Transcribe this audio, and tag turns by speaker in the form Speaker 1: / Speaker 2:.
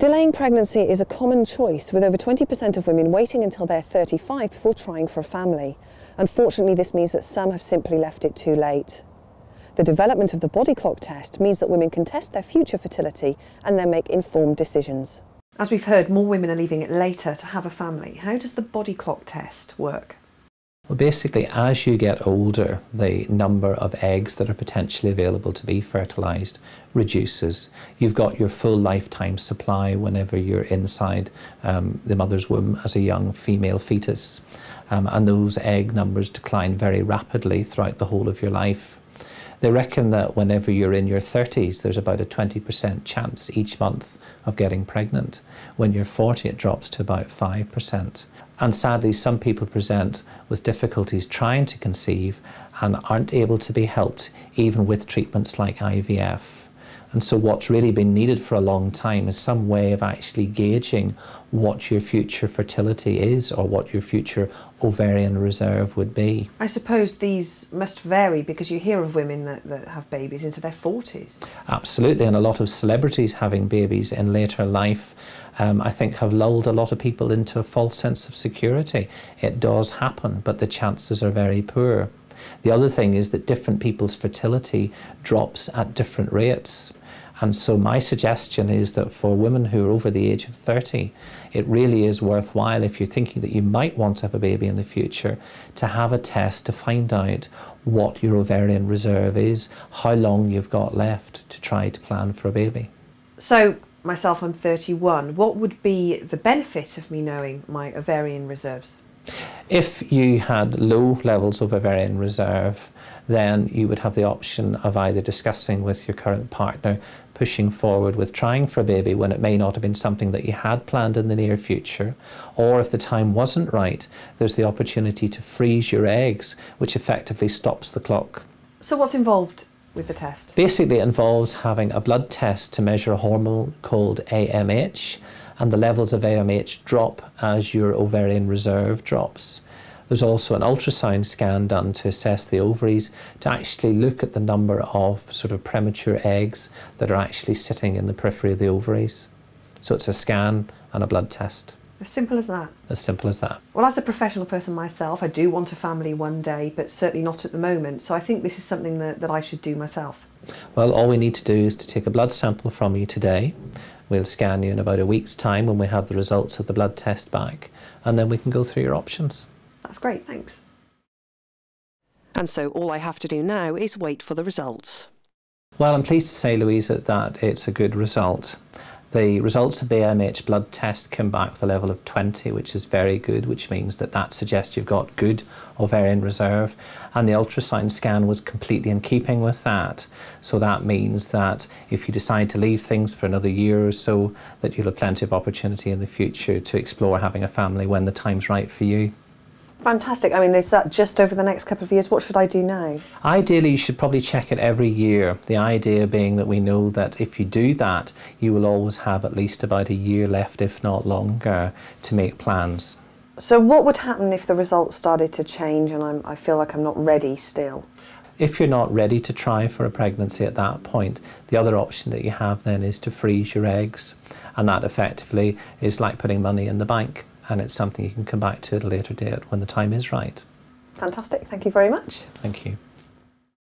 Speaker 1: Delaying pregnancy is a common choice, with over 20% of women waiting until they're 35 before trying for a family. Unfortunately, this means that some have simply left it too late. The development of the body clock test means that women can test their future fertility and then make informed decisions. As we've heard, more women are leaving it later to have a family. How does the body clock test work?
Speaker 2: Well, basically, as you get older, the number of eggs that are potentially available to be fertilised reduces. You've got your full lifetime supply whenever you're inside the mother's womb as a young female fetus. And those egg numbers decline very rapidly throughout the whole of your life. They reckon that whenever you're in your 30s, there's about a 20% chance each month of getting pregnant. When you're 40, it drops to about 5%. And sadly, some people present with difficulties trying to conceive and aren't able to be helped, even with treatments like IVF. And so what's really been needed for a long time is some way of actually gauging what your future fertility is, or what your future ovarian reserve would be. I suppose these must vary, because you hear of women that have babies into their 40s. Absolutely, and a lot of celebrities having babies in later life I think have lulled a lot of people into a false sense of security. It does happen, but the chances are very poor. The other thing is that different people's fertility drops at different rates. And so my suggestion is that for women who are over the age of 30, it really is worthwhile, if you're thinking that you might want to have a baby in the future, to have a test to find out what your ovarian reserve is, how long you've got left to try to plan for a baby. So, myself, I'm 31. What would be the benefit of me knowing my ovarian reserves? If you had low levels of ovarian reserve, then you would have the option of either discussing with your current partner, pushing forward with trying for a baby when it may not have been something that you had planned in the near future, or if the time wasn't right, there's the opportunity to freeze your eggs, which effectively stops the clock. So what's involved with the test? Basically, it involves having a blood test to measure a hormone called AMH, and the levels of AMH drop as your ovarian reserve drops. There's also an ultrasound scan done to assess the ovaries, to actually look at the number of sort of premature eggs that are actually sitting in the periphery of the ovaries. So it's a scan and a blood test. As simple as that? As simple as that. Well, as a professional person myself, I do want a family one day, but certainly not at the moment. So I think this is something that I should do myself. Well, all we need to do is to take a blood sample from you today. We'll scan you in about a week's time when we have the results of the blood test back, and then we can go through your options. That's great, thanks. And so all I have to do now is wait for the results. Well, I'm pleased to say, Louisa, that it's a good result. The results of the AMH blood test came back with a level of 20, which is very good, which means that suggests you've got good ovarian reserve. And the ultrasound scan was completely in keeping with that. So that means that if you decide to leave things for another year or so, that you'll have plenty of opportunity in the future to explore having a family when the time's right for you. Fantastic. I mean, is that just over the next couple of years? What should I do now? Ideally, you should probably check it every year. The idea being that we know that if you do that, you will always have at least about a year left, if not longer, to make plans. So what would happen if the results started to change and I feel like I'm not ready still? If you're not ready to try for a pregnancy at that point, the other option that you have then is to freeze your eggs. And that effectively is like putting money in the bank. And it's something you can come back to at a later date when the time is right. Fantastic. Thank you very much. Thank you.